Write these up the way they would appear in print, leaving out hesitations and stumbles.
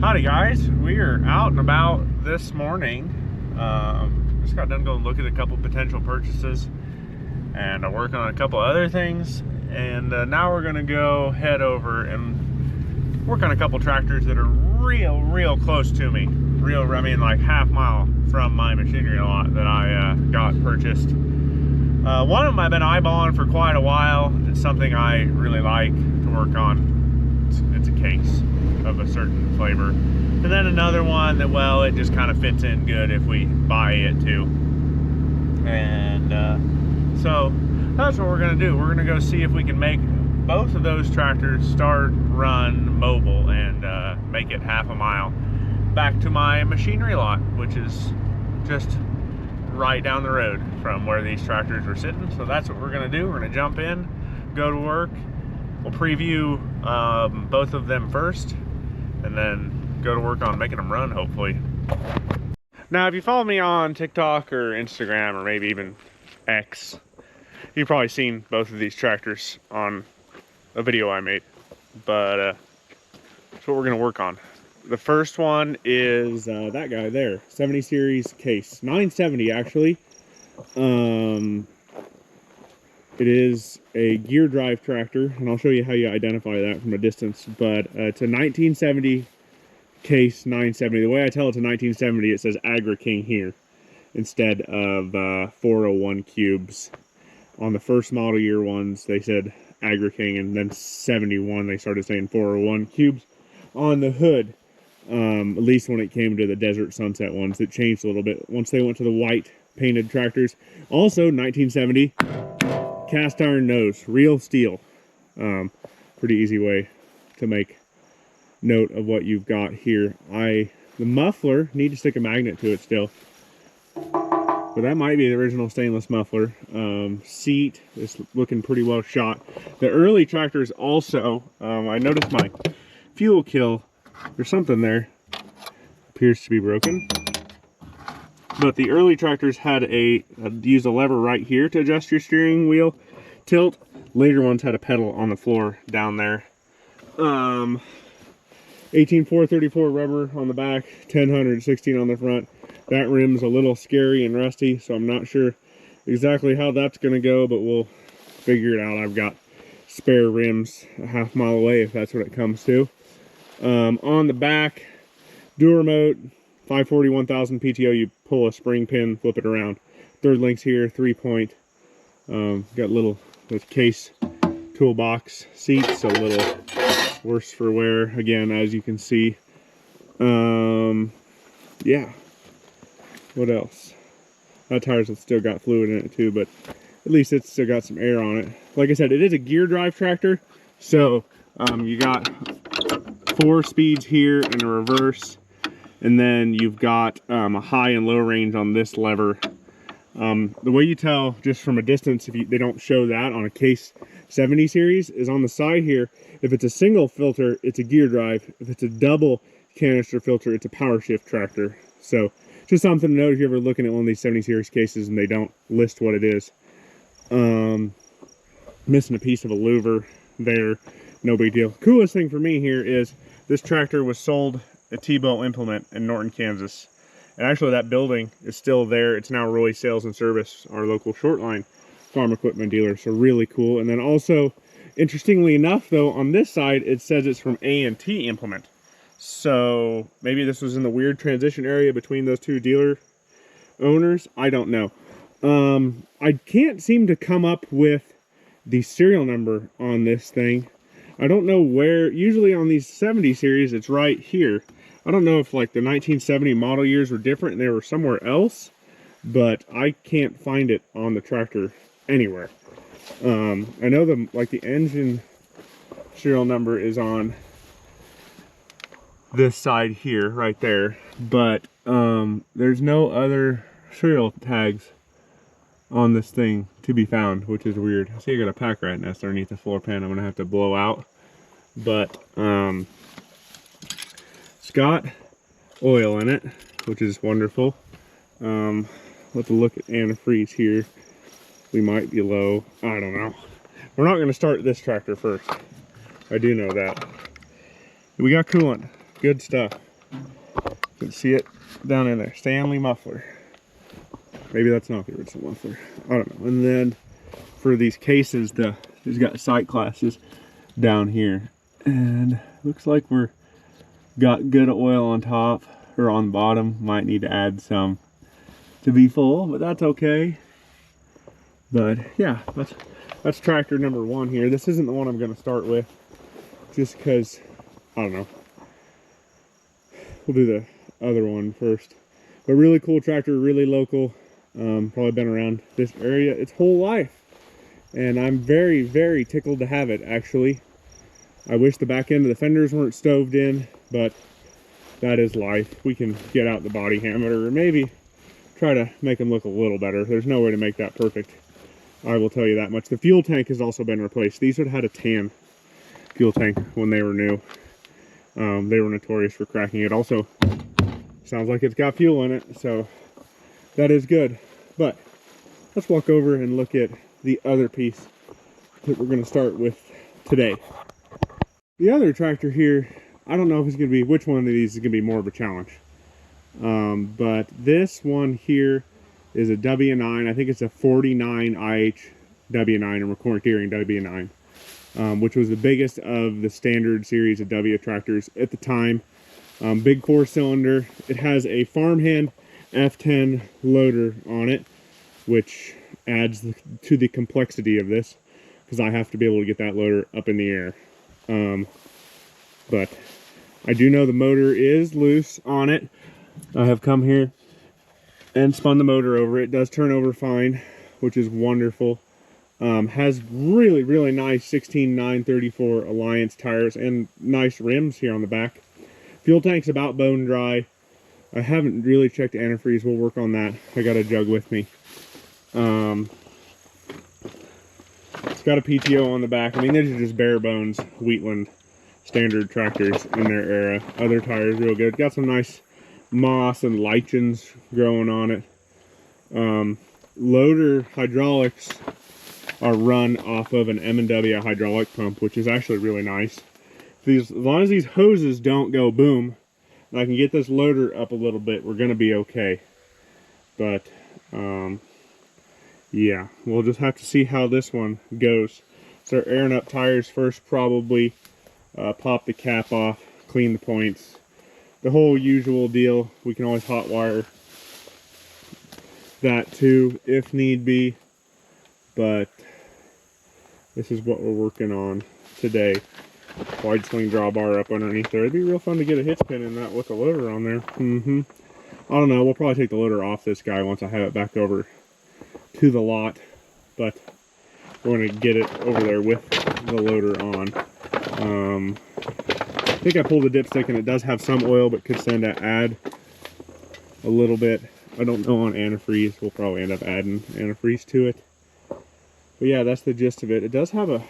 Howdy guys, we are out and about this morning. Just got done going look at a couple potential purchases and working on a couple other things, and now we're gonna go head over and work on a couple tractors that are real close to me. I mean like half-mile from my machinery lot that I got purchased. One of them I've been eyeballing for quite a while. It's something I really like to work on. It's a case of a certain flavor. And then another one that, well, it just kind of fits in good if we buy it too. And so that's what we're gonna do. We're gonna go see if we can make both of those tractors start, run, mobile, and make it half a mile back to my machinery lot, which is just right down the road from where these tractors are sitting. So that's what we're gonna do. We're gonna jump in, go to work. We'll preview both of them first, and then go to work on making them run, hopefully. Now, if you follow me on TikTok or Instagram or maybe even X, you've probably seen both of these tractors on a video I made, but that's what we're gonna work on. The first one is that guy there, 70 series case, 970 actually. It is a gear drive tractor, and I'll show you how you identify that from a distance, but it's a 1970 case 970. The way I tell it's a 1970, it says Agri King here instead of 401 cubes. On the first model year ones, they said Agri King, and then 71, they started saying 401 cubes on the hood. At least when it came to the Desert Sunset ones, it changed a little bit once they went to the white painted tractors. Also, 1970. Cast iron nose, real steel. Pretty easy way to make note of what you've got here. The muffler, need to stick a magnet to it still, but that might be the original stainless muffler. Seat is looking pretty well shot. The early tractors also, I noticed my fuel kill, there's something there, appears to be broken. But the early tractors had used a lever right here to adjust your steering wheel tilt. Later ones had a pedal on the floor down there. 18434 rubber on the back, 1016 on the front. That rim's a little scary and rusty, so I'm not sure exactly how that's gonna go, but we'll figure it out. I've got spare rims a half mile away if that's what it comes to. On the back, dual remote, 540, 1000 PTO, you pull a spring pin, flip it around. Third link's here, 3-point. Got little case toolbox seats, a little worse for wear, again, as you can see. Yeah. What else? That tire's still got fluid in it too, but at least it's still got some air on it. Like I said, it is a gear drive tractor, so you got 4 speeds here and a reverse. And then you've got a high and low range on this lever. The way you tell just from a distance, if they don't show that on a case 70 series, is on the side here. If it's a single filter, it's a gear drive. If it's a double canister filter, it's a power shift tractor. So just something to note if you're ever looking at one of these 70 series cases and they don't list what it is. Missing a piece of a louver there, no big deal. Coolest thing for me here is this tractor was sold a T-bolt implement in Norton, Kansas. And actually that building is still there. It's now Roy Sales and Service, our local Shortline farm equipment dealer. So really cool. And then also, interestingly enough though, on this side, it says it's from A&T Implement. So maybe this was in the weird transition area between those two dealer owners. I don't know. I can't seem to come up with the serial number on this thing. I don't know where. Usually on these 70 series, it's right here. I don't know if like the 1970 model years were different and they were somewhere else, but I can't find it on the tractor anywhere. I know the engine serial number is on this side here, right there, but there's no other serial tags on this thing to be found, which is weird. I see I got a pack rat nest underneath the floor pan I'm gonna have to blow out, but it's got oil in it, which is wonderful. Let's look at antifreeze here. We might be low. I don't know. We're not going to start this tractor first. I do know that. We got coolant. Good stuff. You can see it down in there, Stanley muffler. Maybe that's not the original muffler, I don't know. And then for these cases, he's got sight classes down here. And looks like we're got good oil on top or on the bottom. Might need to add some to be full, but that's okay. But yeah, that's tractor number 1 here. This isn't the one I'm going to start with, just because I don't know. We'll do the other one first. But really cool tractor, really local. Probably been around this area its whole life, and I'm very, very tickled to have it. Actually, I wish the back end of the fenders weren't stoved in, but that is life. We can get out the body hammer, or maybe try to make them look a little better. There's no way to make that perfect, I will tell you that much. The fuel tank has also been replaced. These would have had a tan fuel tank when they were new. They were notorious for cracking. It also sounds like it's got fuel in it, so that is good. But let's walk over and look at the other piece that we're going to start with today. The other tractor here, I don't know if it's going to be, which one of these is going to be more of a challenge. But this one here is a W9. I think it's a 49 IH W9 or McCormick-Deering W9, which was the biggest of the standard series of W tractors at the time. Big 4-cylinder. It has a farmhand F10 loader on it, which adds to the complexity of this, because I have to be able to get that loader up in the air. But I do know the motor is loose on it. I have come here and spun the motor over. It does turn over fine, which is wonderful. Has really, really nice 16-934 Alliance tires and nice rims here on the back. Fuel tank's about bone dry. I haven't really checked antifreeze. We'll work on that. I got a jug with me. It's got a PTO on the back. I mean, these are just bare bones Wheatland standard tractors in their era. Other tires real good. Got some nice moss and lichens growing on it. Loader hydraulics are run off of an M&W hydraulic pump, which is actually really nice. As long as these hoses don't go boom, and I can get this loader up a little bit, we're going to be okay. But yeah, we'll just have to see how this one goes. Start airing up tires first, probably. Pop the cap off, clean the points. The whole usual deal. We can always hot wire that too, if need be. But this is what we're working on today. Wide swing drawbar up underneath there. It'd be real fun to get a hitch pin in that with the loader on there. I don't know. We'll probably take the loader off this guy once I have it back over to the lot. But we're going to get it over there with the loader on. I think I pulled the dipstick and it does have some oil, but could stand to add a little bit. I don't know on antifreeze. We'll probably end up adding antifreeze to it. But yeah, that's the gist of it. It does have a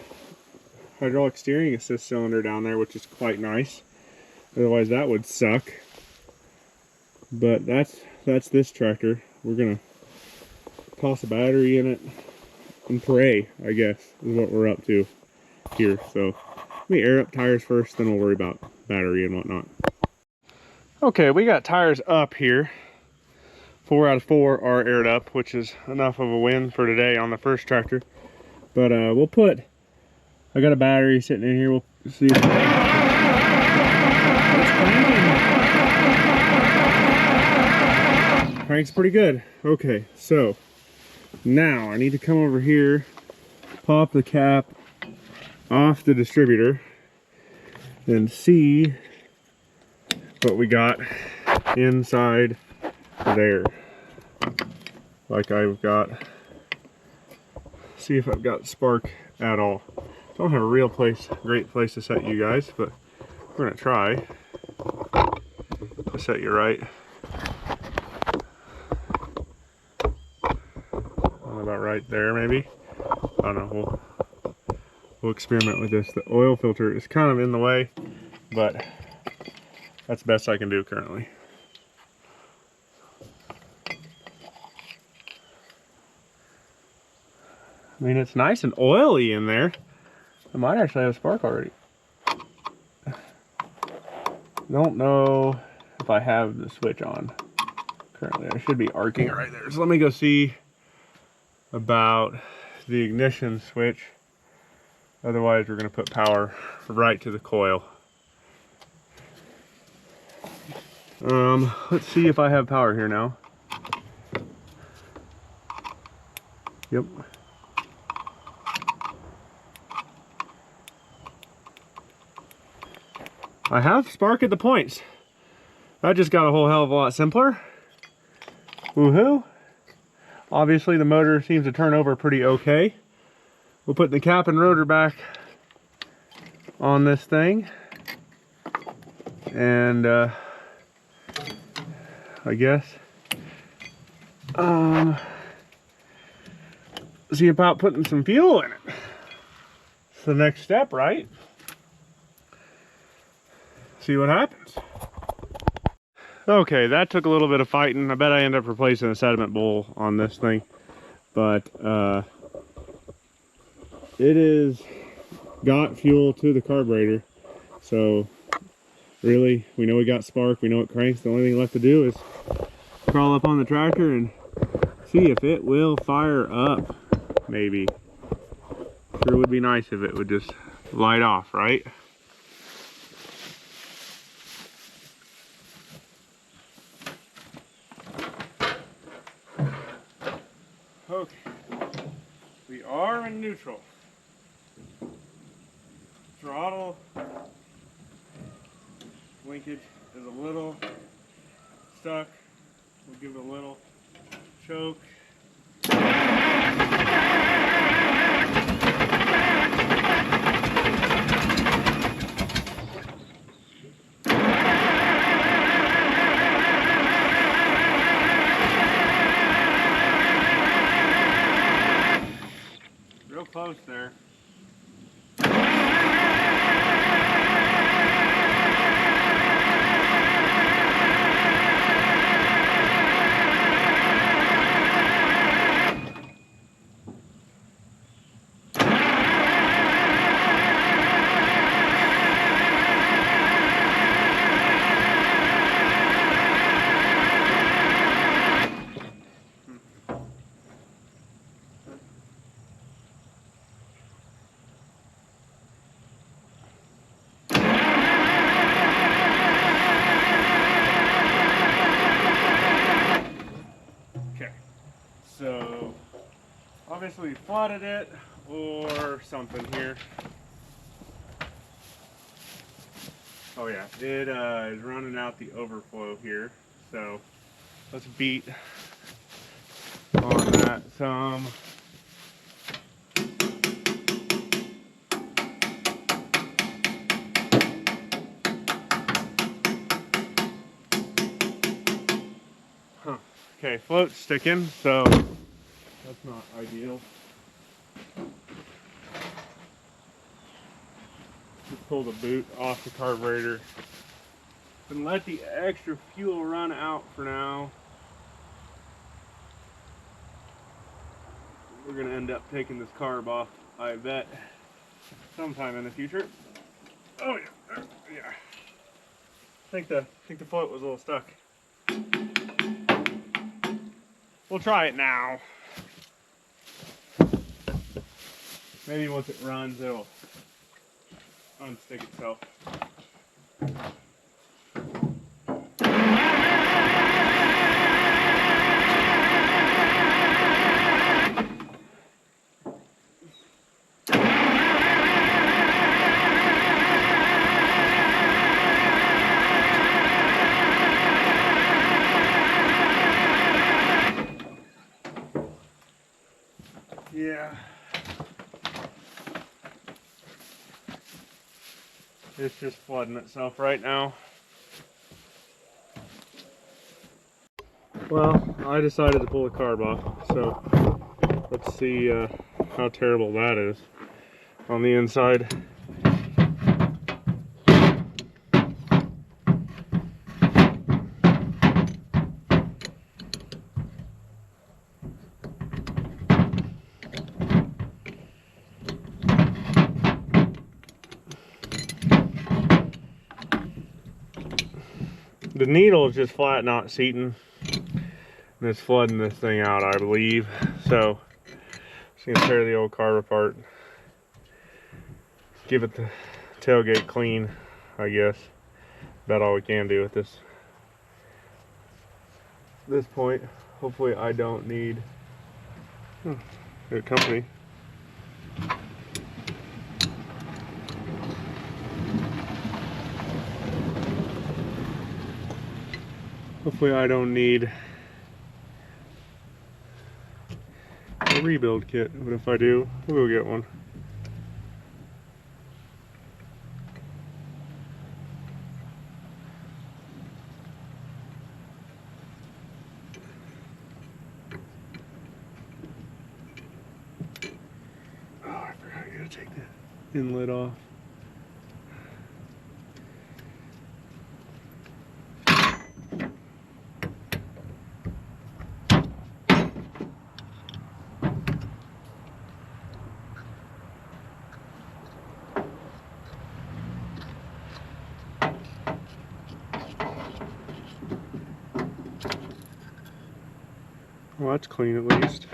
hydraulic steering assist cylinder down there, which is quite nice. Otherwise that would suck. But that's this tractor. We're gonna toss a battery in it and pray, I guess, is what we're up to here. So let me air up tires first, then we'll worry about battery and whatnot. Okay, we got tires up here. 4 out of 4 are aired up, which is enough of a win for today on the first tractor. But we'll put, I got a battery sitting in here. We'll see if it's cranking. Cranks pretty good. Okay, so now I need to come over here, pop the cap off the distributor, and see what we got inside there. Like I've got, see if I've got spark at all. Don't have a real great place to set you guys, but we're gonna try to set you right. About right there, maybe. I don't know. We'll experiment with this. The oil filter is kind of in the way, but that's the best I can do currently. I mean, it's nice and oily in there. I might actually have a spark already. Don't know if I have the switch on. Currently, I should be arcing right there. So let me go see about the ignition switch. Otherwise, we're going to put power right to the coil. Let's see if I have power here now. Yep. I have spark at the points. That just got a whole hell of a lot simpler. Woohoo! Obviously the motor seems to turn over pretty okay. We'll put the cap and rotor back on this thing. And I guess see about putting some fuel in it. It's the next step, right? See what happens. Okay, that took a little bit of fighting. I bet I end up replacing a sediment bowl on this thing. But it is got fuel to the carburetor. So really, we know we got spark, we know it cranks. The only thing left to do is crawl up on the tractor and see if it will fire up, maybe. Sure would be nice if it would just light off, right? Okay, we are in neutral. Throttle linkage is a little stuck. We'll give it a little choke. Real close there. So obviously we flooded it or something here. Oh yeah, it is running out the overflow here. So let's beat on that some. Okay, float's sticking, so that's not ideal. Just pull the boot off the carburetor and let the extra fuel run out for now. We're gonna end up taking this carb off, I bet, sometime in the future. Oh yeah, yeah. I think the float was a little stuck. We'll try it now. Maybe once it runs, it'll unstick itself. Yeah. It's just flooding itself right now. Well, I decided to pull the carb off, so let's see how terrible that is on the inside. The needle is just flat not seating, and it's flooding this thing out, I believe. So just gonna tear the old carb apart, give it the tailgate clean, I guess. About all we can do at this point. Hopefully I don't need good company. Hopefully I don't need a rebuild kit, but if I do, we'll go get one. Oh, I forgot I gotta take the inlet off. Well, that's clean at least.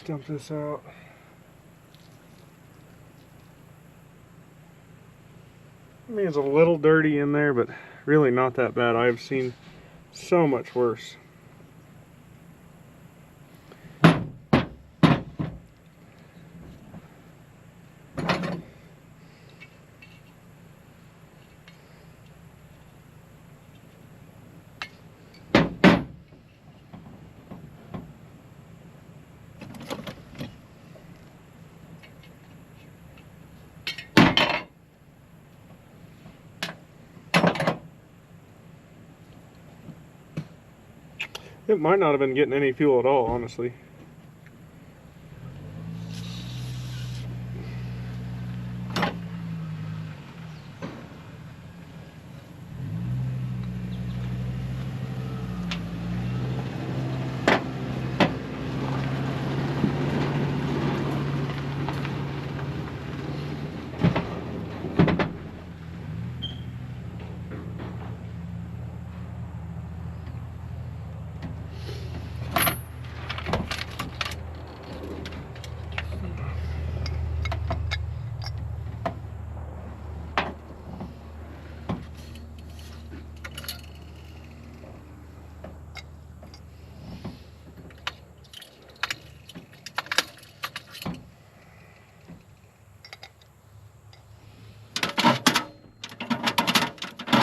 Dump this out. I mean, it's a little dirty in there, but really not that bad. I've seen so much worse. It might not have been getting any fuel at all, honestly.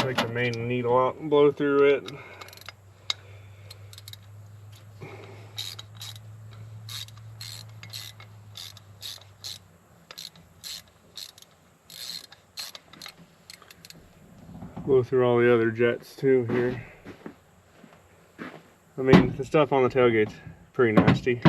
Take the main needle out and blow through it. Blow through all the other jets too here. I mean, the stuff on the tailgate's pretty nasty.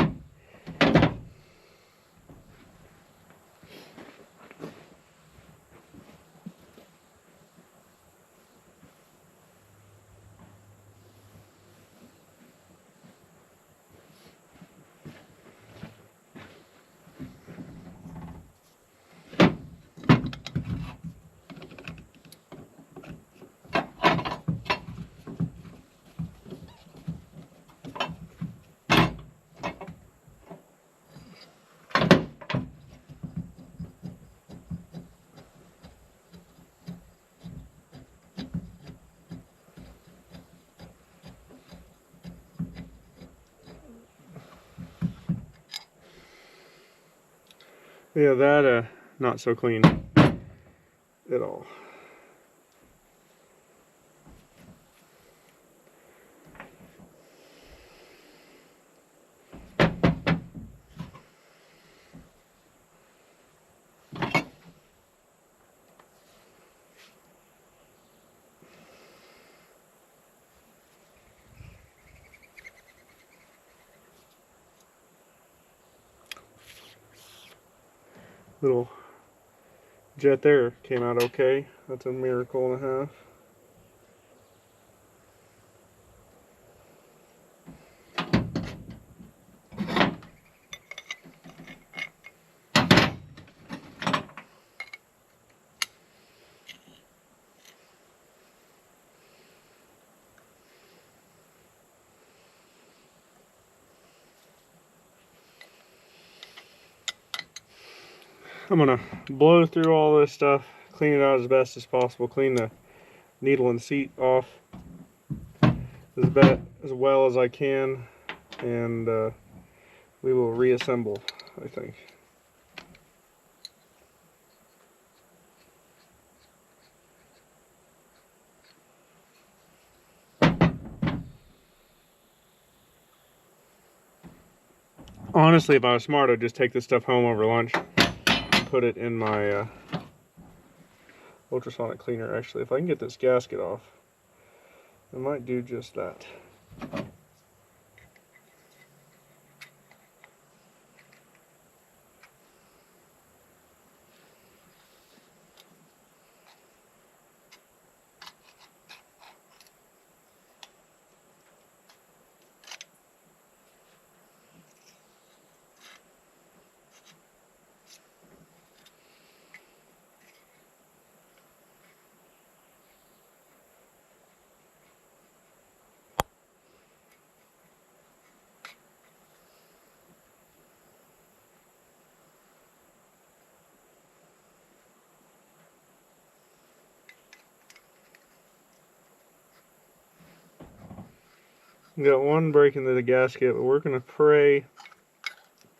Yeah, that not so clean at all. Little jet there came out okay. That's a miracle and a half. I'm gonna blow through all this stuff, clean it out as best as possible, clean the needle and seat off as well as I can, and we will reassemble, I think. Honestly, if I was smart, I'd just take this stuff home over lunch and put it in my ultrasonic cleaner. Actually, if I can get this gasket off, I might do just that. Got one break into the gasket, but we're gonna pray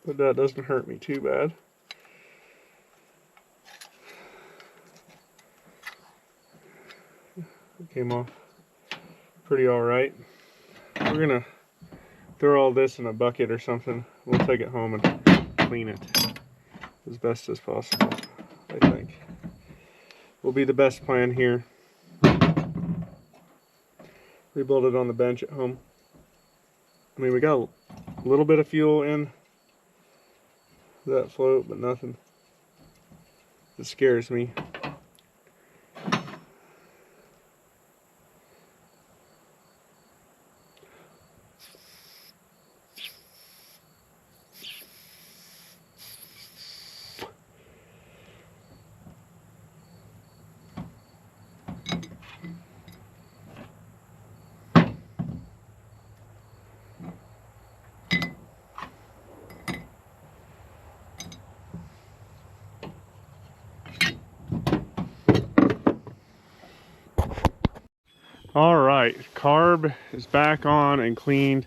that that doesn't hurt me too bad. It came off pretty alright. We're gonna throw all this in a bucket or something. We'll take it home and clean it as best as possible, I think. Will be the best plan here. Rebuild it on the bench at home. I mean, we got a little bit of fuel in that float, but nothing that scares me. All right, carb is back on and cleaned.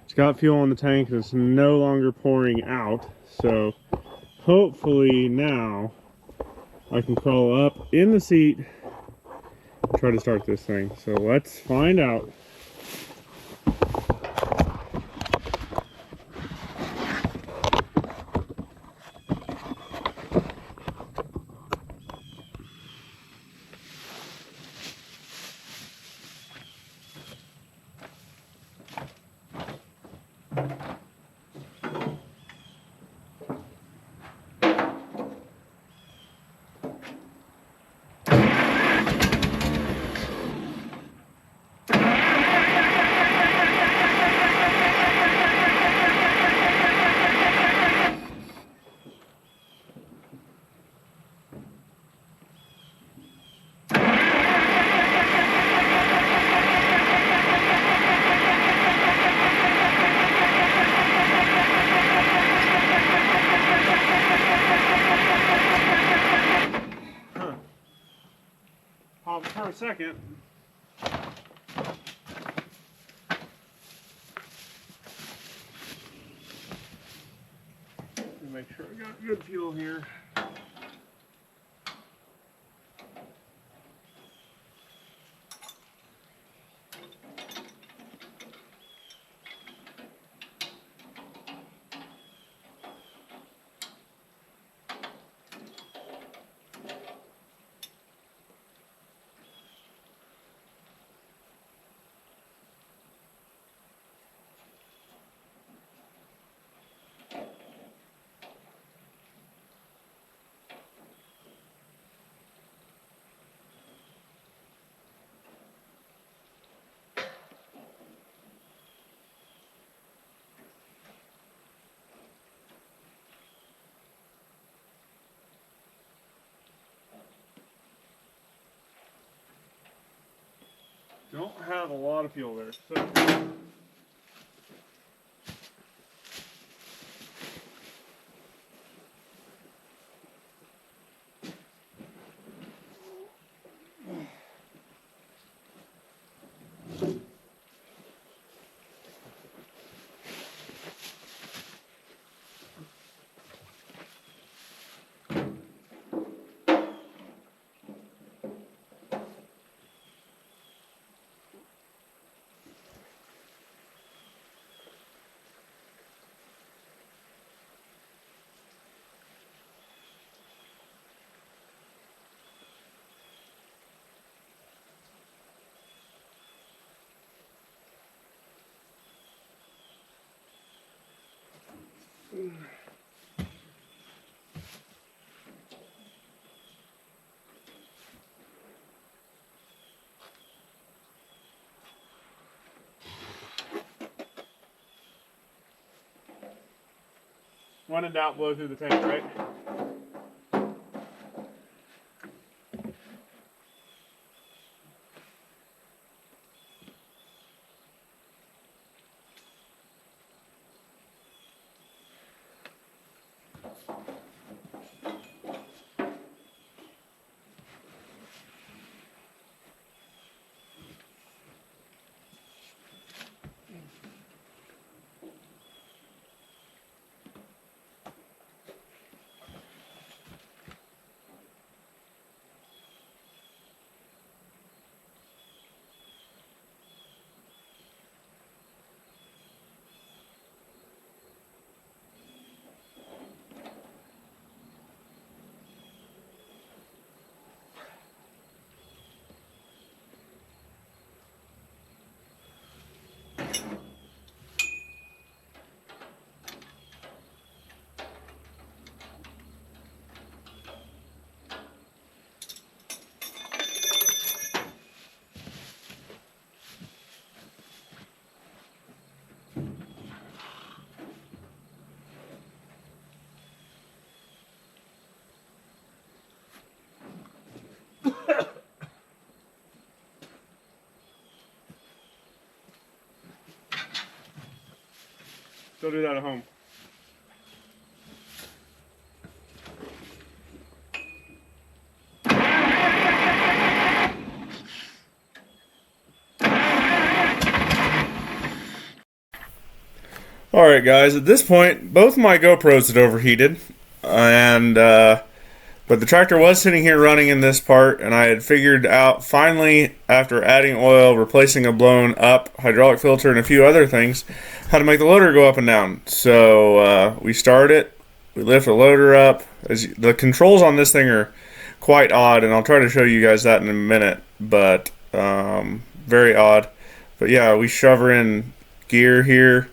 It's got fuel in the tank and it's no longer pouring out. So hopefully now I can crawl up in the seat and try to start this thing. So let's find out. For a second. Make sure I got Good fuel here. Don't have a lot of fuel there, so when in doubt, blow through the tank, right? Go do that at home. Alright guys, at this point, both my GoPros had overheated, and but the tractor was sitting here running in this part, and I had figured out finally, after adding oil, replacing a blown up hydraulic filter and a few other things, how to make the loader go up and down. So we start it, we lift the loader up. The controls on this thing are quite odd, and I'll try to show you guys that in a minute, but very odd. But yeah, we shove her in gear here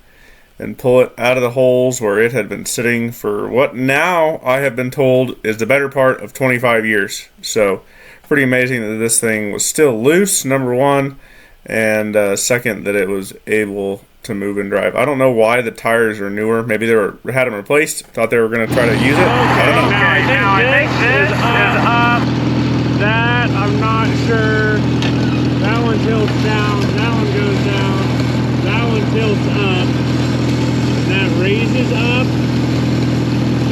and pull it out of the holes where it had been sitting for what now I have been told is the better part of 25 years. So pretty amazing that this thing was still loose, number one, and second, that it was able to move and drive. I don't know why the tires are newer. Maybe they had them replaced. Thought they were going to try to use it. I don't know. Now I think this is up. That I'm not sure. That one tilts down. That one goes down. That one tilts up. That raises up.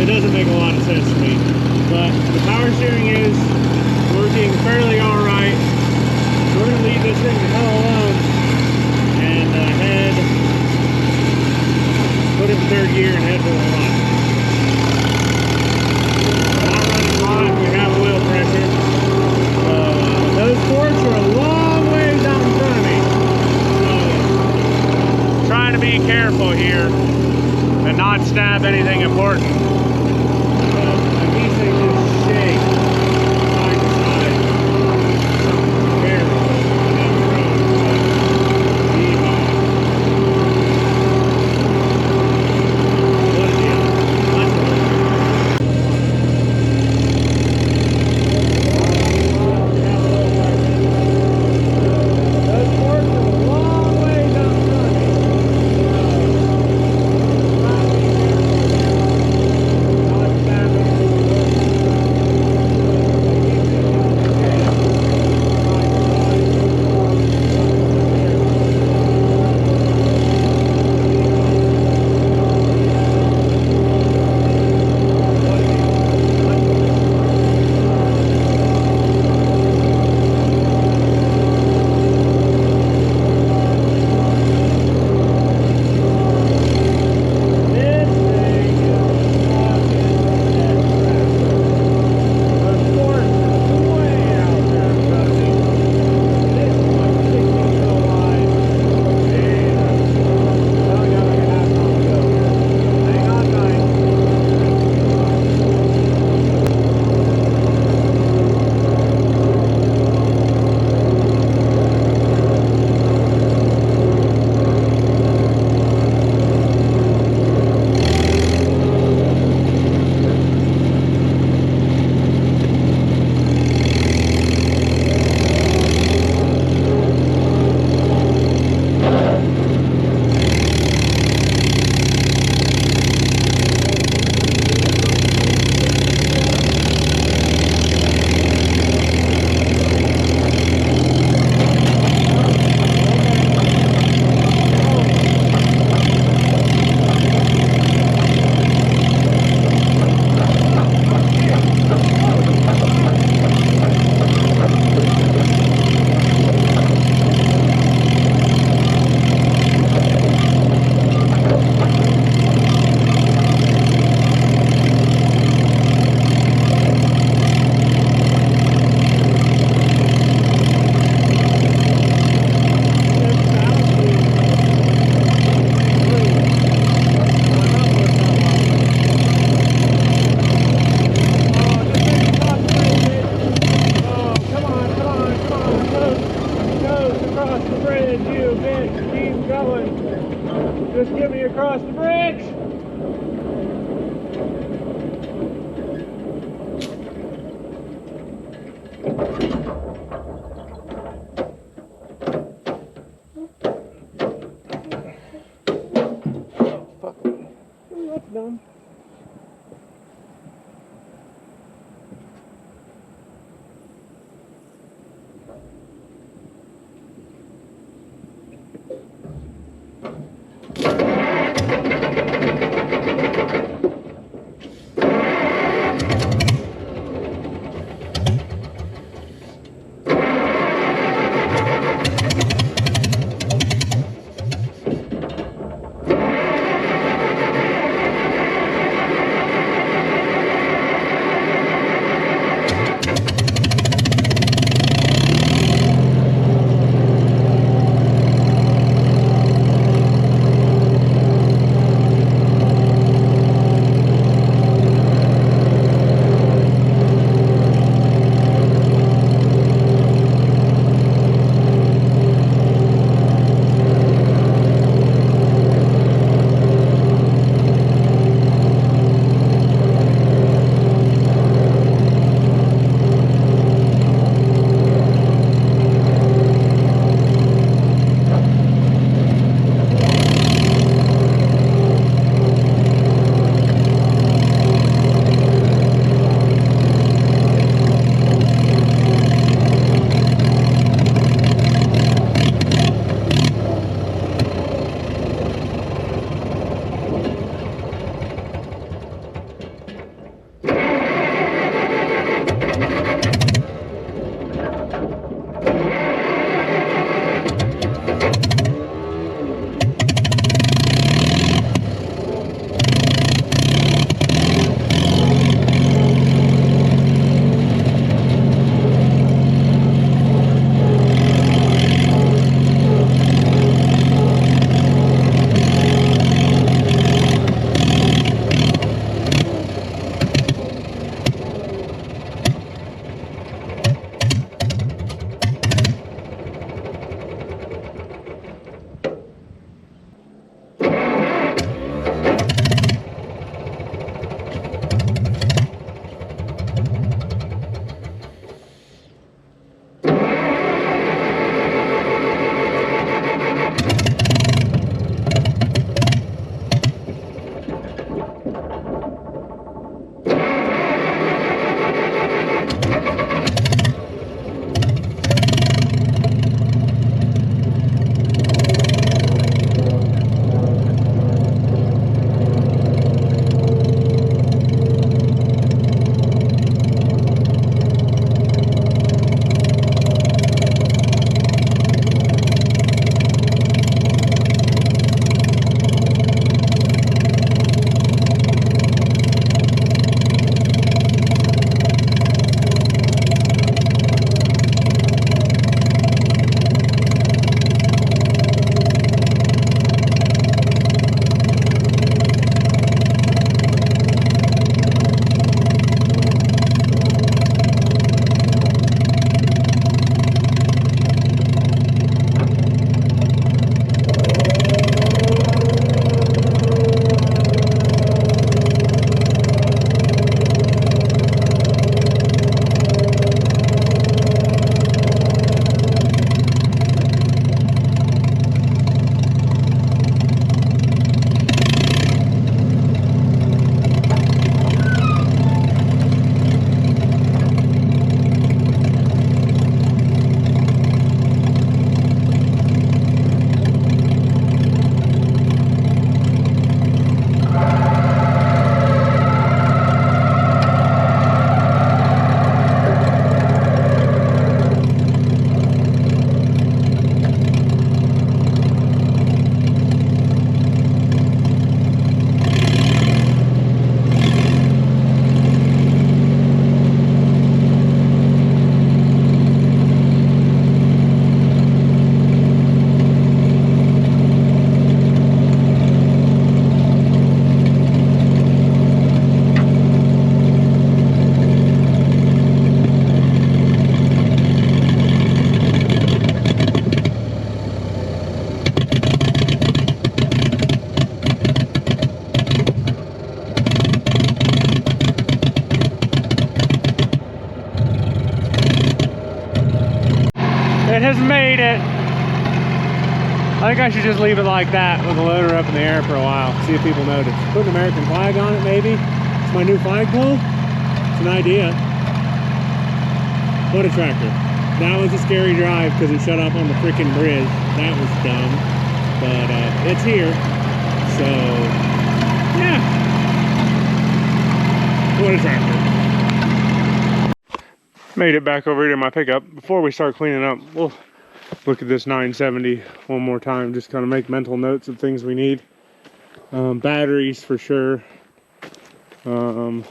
It doesn't make a lot of sense to me, but the power steering is working fairly all right. So we're gonna leave this thing the hell alone and put it in third gear and head for the lot. careful here and not stab anything important. These things just shake side to side. Barely. Just get me across the bridge. Fuck. That's done. it has made it. I think I should just leave it like that with the loader up in the air for a while. See if people notice. Put an American flag on it maybe. It's my new flagpole. It's an idea. What a tractor. That was a scary drive because it shut off on the freaking bridge. That was dumb. But it's here. So, yeah. What a tractor. Made it back over here to my pickup. Before we start cleaning up, we'll look at this 970 one more time. Just kind of make mental notes of things we need. Batteries for sure. I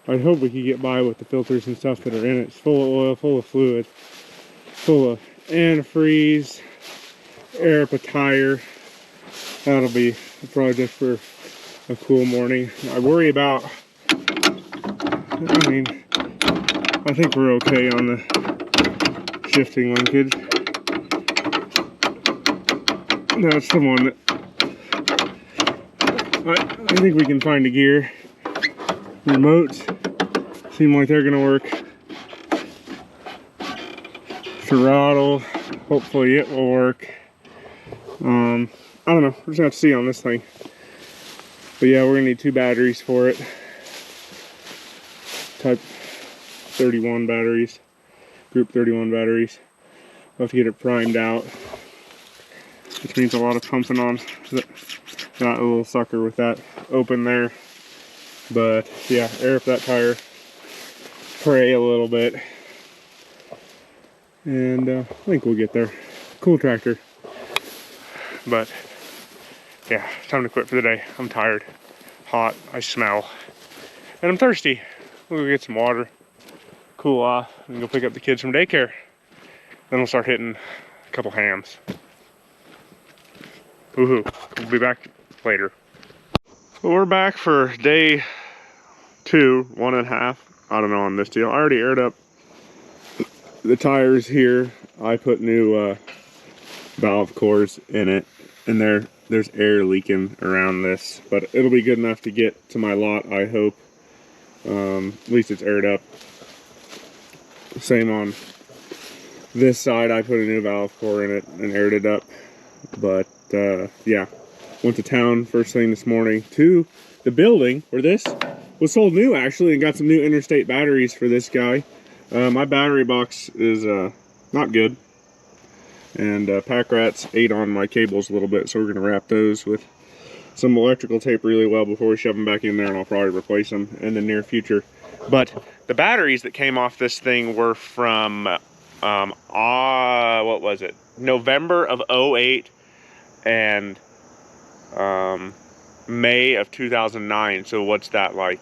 hope we can get by with the filters and stuff that are in it. It's full of oil, full of fluid, full of antifreeze, air up a tire. That'll be a project for a cool morning. I worry about, I mean, I think we're okay on the shifting linkage. That's the one that I think we can find a gear. Remotes seem like they're gonna work. Throttle, hopefully it will work. I don't know, we're just gonna have to see on this thing. But yeah, we're gonna need 2 batteries for it. Type 31 batteries, group 31 batteries. We'll have to get it primed out, which means a lot of pumping on that little sucker with that open there. But yeah, air up that tire, pray a little bit, and I think we'll get there. Cool tractor. But yeah, time to quit for the day. I'm tired, hot, I smell, and I'm thirsty. We'll go get some water, cool off, and go pick up the kids from daycare. Then we'll start hitting a couple hams. Woohoo, we'll be back later. Well, we're back for day 2, 1.5. I don't know on this deal. I already aired up the tires here. I put new valve cores in it, and there's air leaking around this, but it'll be good enough to get to my lot, I hope. At least it's aired up. Same on this side. I put a new valve core in it and aired it up. But yeah, went to town first thing this morning to the building where this was sold new, actually, and got some new interstate batteries for this guy. My battery box is not good, and pack rats ate on my cables a little bit, so we're gonna wrap those with some electrical tape really well before we shove them back in there, and I'll probably replace them in the near future. But the batteries that came off this thing were from what was it, November of 08 and May of 2009. So what's that, like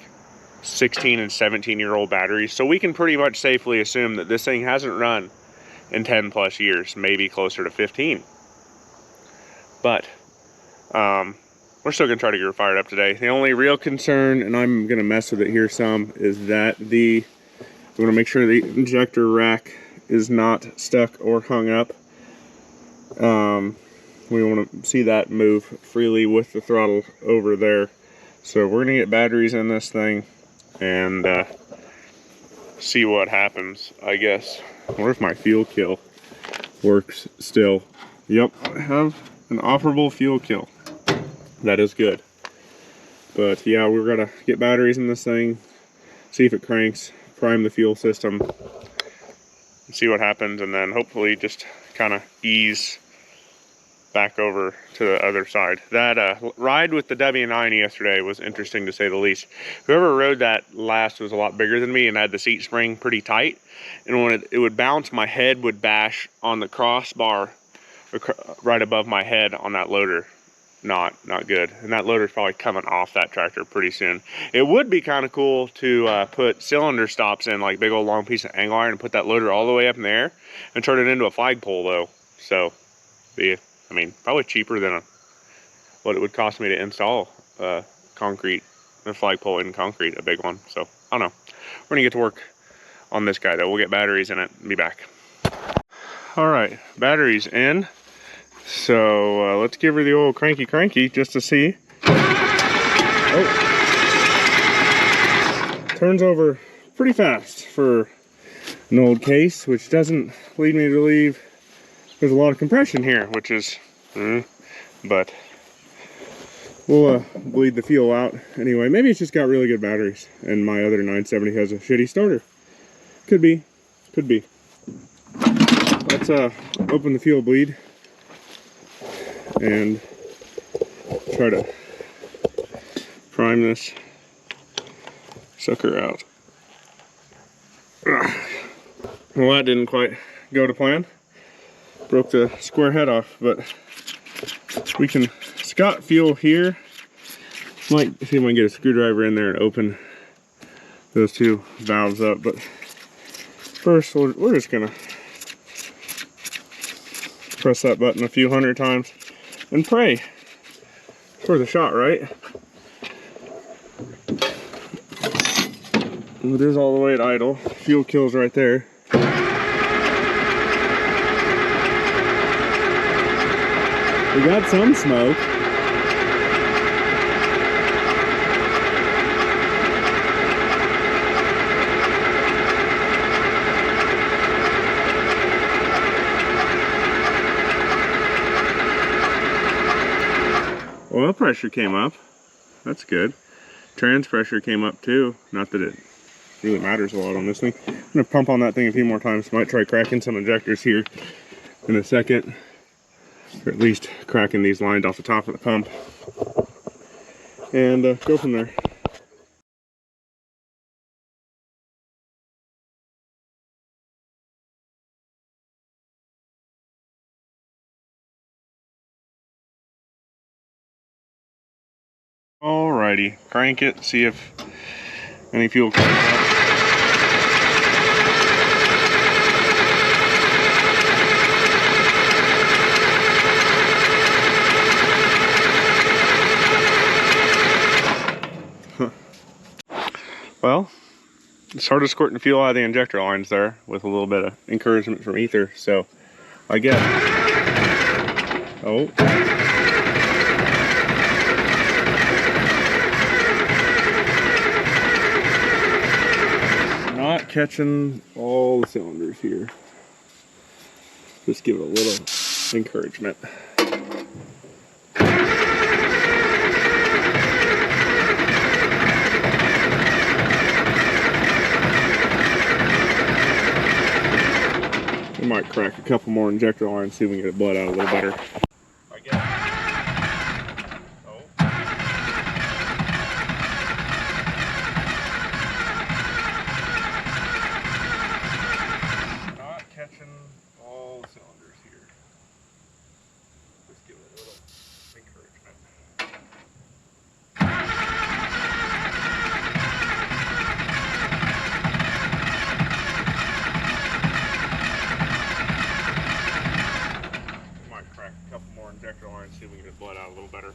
16 and 17-year-old batteries? So we can pretty much safely assume that this thing hasn't run in 10 plus years, maybe closer to 15. But we're still gonna try to get her fired up today. The only real concern, and I'm gonna mess with it here some, is that we want to make sure the injector rack is not stuck or hung up. We want to see that move freely with the throttle over there. So we're gonna get batteries in this thing and see what happens, I guess. I wonder if my fuel kill works still. Yep, I have an operable fuel kill. That is good. But yeah, we're gonna get batteries in this thing, see if it cranks, prime the fuel system, and see what happens, and then hopefully just kind of ease back over to the other side. That ride with the W9 yesterday was interesting, to say the least. Whoever rode that last was a lot bigger than me and had the seat spring pretty tight, and when it would bounce, my head would bash on the crossbar right above my head on that loader. Not good. And that loader's probably coming off that tractor pretty soon. It would be kind of cool to put cylinder stops in, like big old long piece of angle iron, and put that loader all the way up in the air and turn it into a flagpole though. So I mean, probably cheaper than what it would cost me to install a flagpole in concrete, a big one. So I don't know. We're gonna get to work on this guy though. We'll get batteries in it and be back. All right, batteries in. So let's give her the old cranky just to see. Oh. Turns over pretty fast for an old case, which doesn't lead me to believe there's a lot of compression here, which is, but we'll bleed the fuel out anyway. Maybe it's just got really good batteries, and my other 970 has a shitty starter. Could be, could be. Let's open the fuel bleed and try to prime this sucker out. Well, that didn't quite go to plan. Broke the square head off, but we can, it's got fuel here. Might see if I can get a screwdriver in there and open those two valves up, but first we're just gonna press that button a few hundred times and pray for the shot, right? It is all the way at idle. Fuel kills right there. We got some smoke. Oil pressure came up. That's good. Trans pressure came up too. Not that it really matters a lot on this thing. I'm gonna pump on that thing a few more times. Might try cracking some injectors here in a second, or at least cracking these lines off the top of the pump, and go from there. Alrighty, crank it, see if any fuel comes out. Well, it started squirting fuel out of the injector lines there with a little bit of encouragement from ether, so I guess. Oh. Not catching all the cylinders here. Just give it a little encouragement. We might crack a couple more injector lines, see if we can get it bled out a little better. I guess. Oh. Not catching all the cylinders here. Just give it a little encouragement. Crack a couple more injector lines, see if we can get it bled out a little better.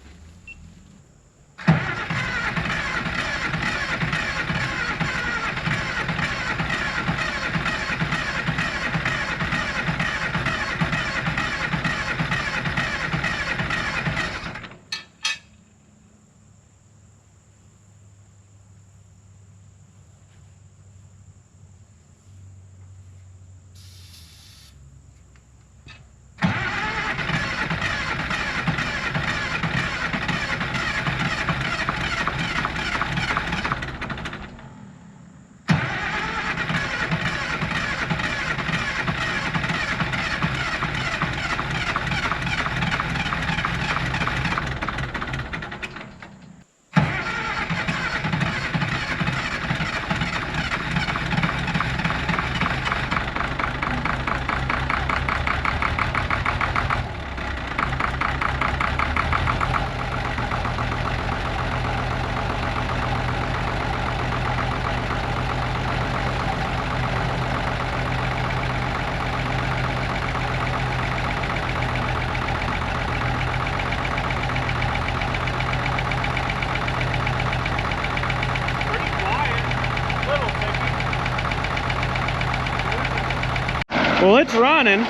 Well, it's running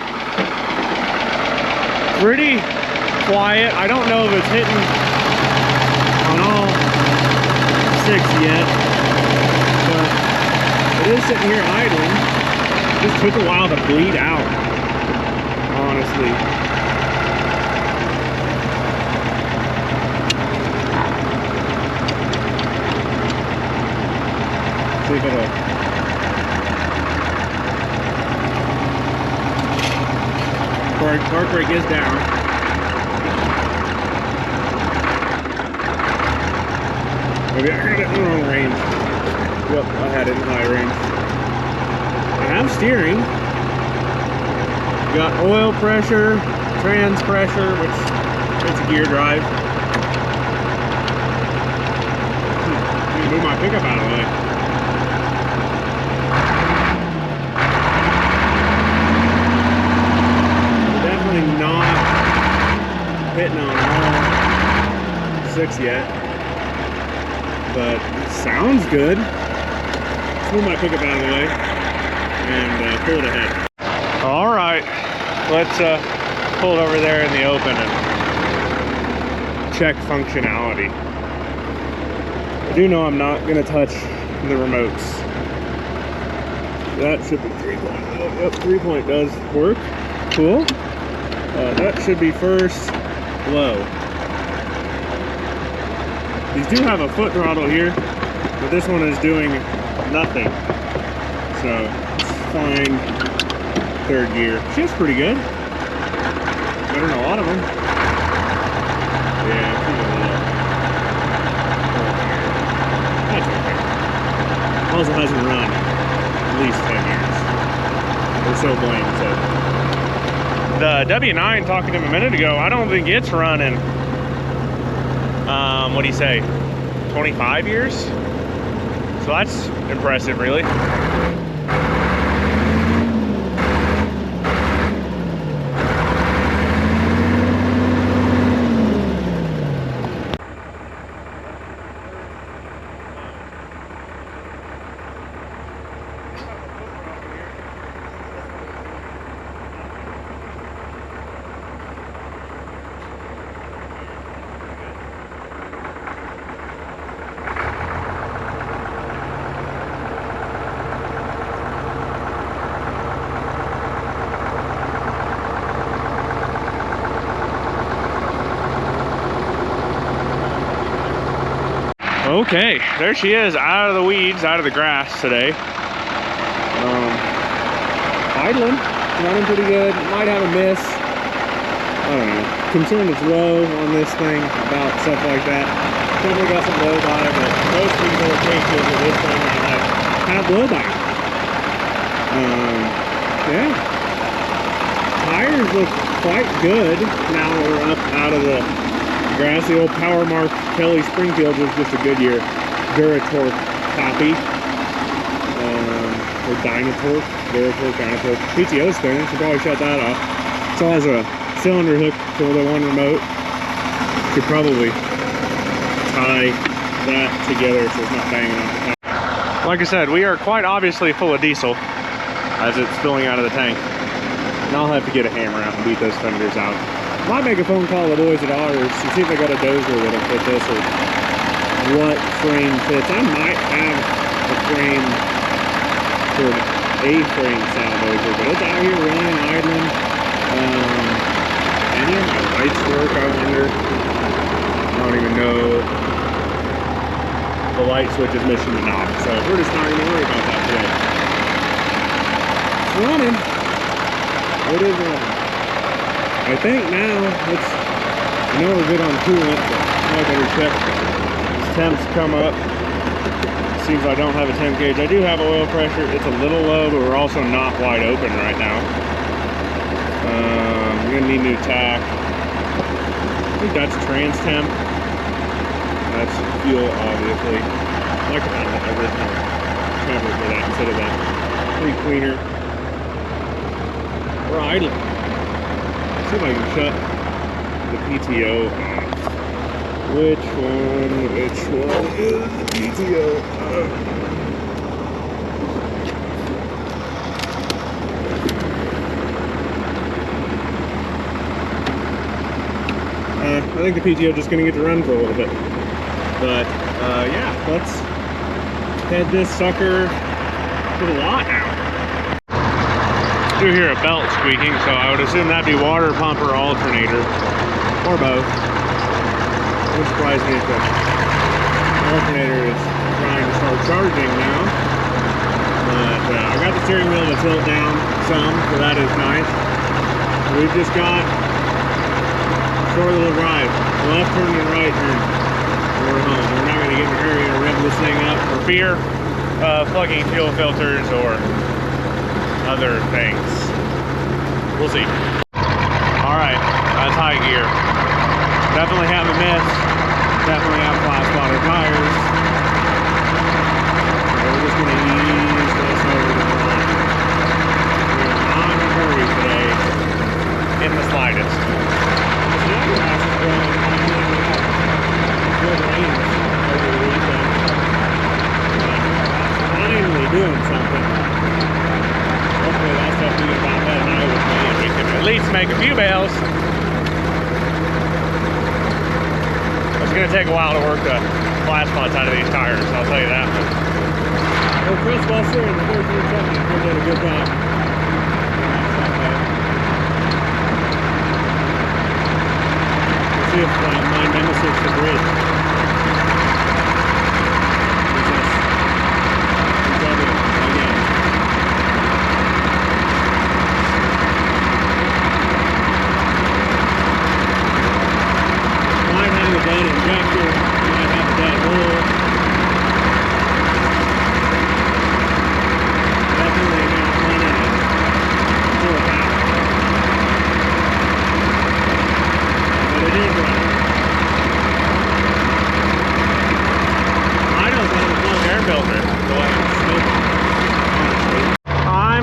pretty quiet. I don't know if it's hitting on all 6 yet, but it is sitting here idling. just took a while to bleed out, honestly. See if it'll... Park brake is down. Maybe I had it in the wrong range. Yep, I had it in high range. I have steering. Got oil pressure, trans pressure, which it's a gear drive. Let me move my pickup out of the way. Definitely not hitting on all 6 yet, but it sounds good. Let's move my pickup out of the way and pull it ahead. All right, let's pull it over there in the open and check functionality. I do know I'm not going to touch the remotes. That should be 3-point. Oh, yep, 3-point does work. Cool. That should be first low. These do have a foot throttle here, but this one is doing nothing. So it's fine. Third gear. Shifts pretty good. Better than a lot of them. Yeah, pretty low. That's okay. Also hasn't run at least 10 years. Or so blamed, so. The W9, talking to him a minute ago, I don't think it's running, what do you say, 25 years? So that's impressive, really. Okay, there she is, out of the weeds, out of the grass today. Idling, running pretty good. Might have a miss. I don't know. Concerned it's low on this thing about stuff like that. Definitely got some blow by, but most people are cases of this thing have blow by. Yeah. Tires look quite good now we're up out of the grass. The old Power Mark Kelly Springfield was just a Goodyear Duratorque copy. Or Dynatorque. Duratorque, Dynatorque. PTO spinner, should probably shut that off. It also has a cylinder hook for the one remote. Could probably tie that together so it's not banging off the top. Like I said, we are quite obviously full of diesel as it's spilling out of the tank. And I'll have to get a hammer out and beat those fenders out. Might make a phone call to the boys at ours and see if they got a dozer that'll fit this or what frame fits. I might have a frame for an A-frame style dozer, but it's out here running, idling. Any of my lights work, I wonder. I don't even know. The light switch is missing the knob, so we're just not gonna worry about that today. It's running. It is running. I think now I know we're good on coolant, but I better check. As temps come up, seems I don't have a temp gauge. I do have oil pressure. It's a little low, but we're also not wide open right now. We're gonna need new tack. I think that's trans temp. That's fuel, obviously. I like the original cover for that instead of that pretty cleaner. We're idling. See if I can shut the PTO off. Which one is the PTO off? I think the PTO is just going to get to run for a little bit. But, yeah, let's head this sucker to the lot now. do hear a belt squeaking, so I would assume that'd be water pump or alternator, or both. It would surprise me if the alternator is trying to start charging now. But I got the steering wheel to tilt down some, so that is nice. We've just got a short little drive, left turn and right turn. We're home. We're not going to get in a hurry to rev this thing up for fear of plugging fuel filters or other things. We'll see. Alright, that's high gear. Definitely have a miss. Definitely have flat spotter tires. So we're just going to ease this over the line. We're not in a hurry today in the slightest. Good rains over the weekend. Finally doing something. Hopefully that stuff we get about that high with me and we can at least make a few bales. It's going to take a while to work the flat spots out of these tires, I'll tell you that much. Well, Chris Buster and the 1470 did a good job. Let's see if my nemesis the bridge.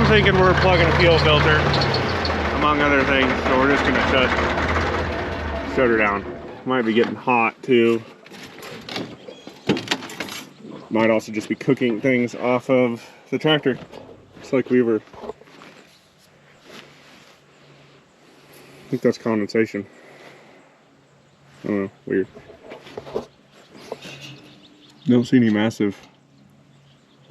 Thinking we're plugging a fuel filter, among other things, so we're just gonna shut her down. Might be getting hot too. Might also just be cooking things off of the tractor. It's like we were. I think that's condensation. I don't know, weird. Don't see any massive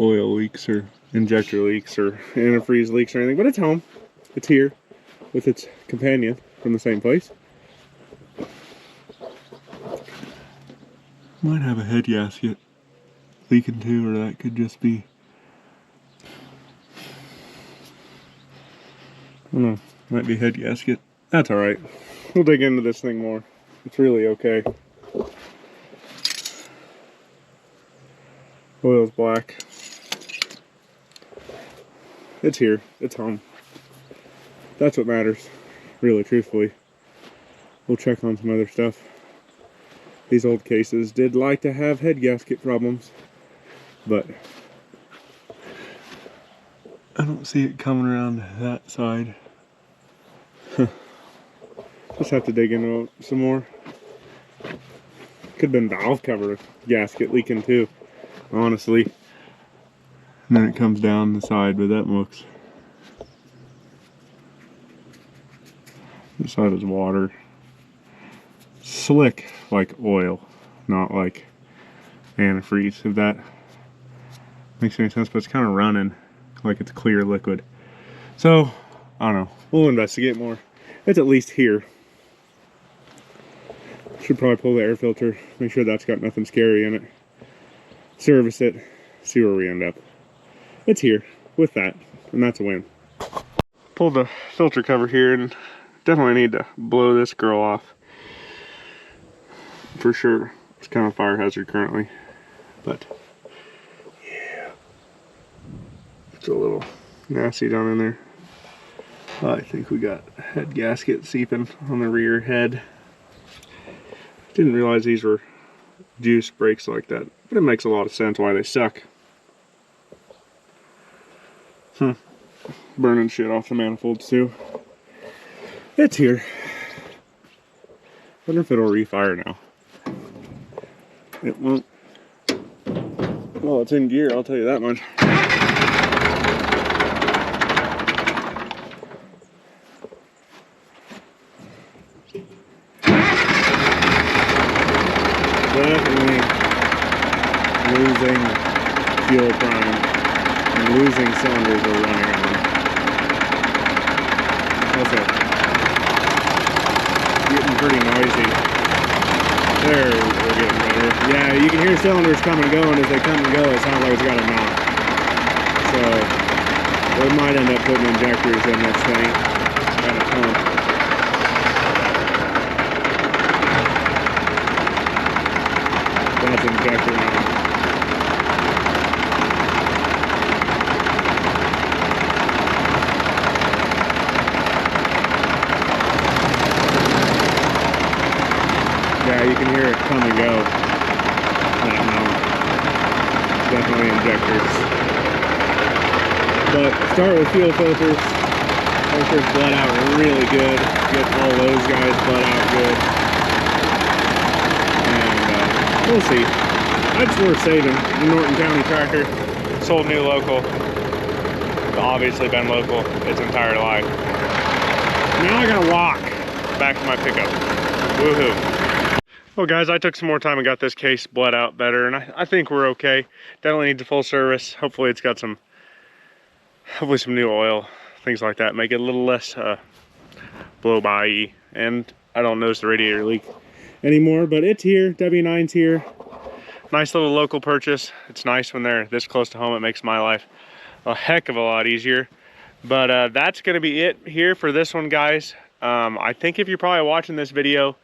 oil leaks or injector leaks or antifreeze leaks or anything, but it's home. It's here with its companion from the same place. Might have a head gasket leaking too, or that could just be, I don't know, might be head gasket. That's alright. We'll dig into this thing more. It's really okay. Oil's black. It's here. It's home. That's what matters, really, truthfully. We'll check on some other stuff. These old cases did like to have head gasket problems, but I don't see it coming around that side. Just have to dig into it some more. Could have been valve cover gasket leaking too, honestly. And then it comes down the side, but that looks, this side is water. Slick like oil, not like antifreeze, if that makes any sense, but it's kind of running like it's clear liquid. So, I don't know, we'll investigate more. It's at least here. Should probably pull the air filter, make sure that's got nothing scary in it. Service it, see where we end up. It's here with that, and that's a win. Pulled the filter cover here and definitely need to blow this girl off. For sure. It's kind of a fire hazard currently, but yeah, it's a little nasty down in there. I think we got head gasket seeping on the rear head. Didn't realize these were juice brakes like that, but it makes a lot of sense why they suck. Burning shit off the manifolds too. It's here. Wonder if it'll refire now. It won't. Well, it's in gear, I'll tell you that much. Definitely losing fuel prime and losing cylinders are running on. Also, getting pretty noisy. There, we're getting better. Yeah, you can hear cylinders come and go, and as they come and go, it sounds like it's got a knock. So, we might end up putting injectors in this thing and a pump. That's injector now. Yeah, you can hear it come and go. Definitely injectors. But start with fuel filters. Filters bled out really good. Get all those guys bled out good. And we'll see. That's worth saving. The Norton County tractor. Sold new local. Obviously been local its entire life. Now I gotta walk back to my pickup. Woohoo. Well guys, I took some more time and got this case bled out better, and I think we're okay. Definitely needs a full service. Hopefully it's got some new oil, things like that. Make it a little less blow by-y. And I don't notice the radiator leak anymore, but it's here. W9's here. Nice little local purchase. It's nice when they're this close to home. It makes my life a heck of a lot easier. But that's gonna be it here for this one, guys. I think if you're probably watching this video,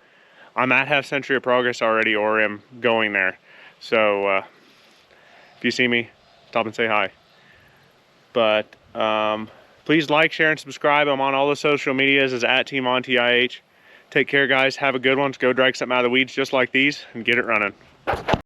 I'm at half century of progress already, or am going there. So if you see me, stop and say hi. But please like, share, and subscribe. I'm on all the social medias as @TeamOnTIH. Take care, guys. Have a good one. Go drag something out of the weeds just like these and get it running.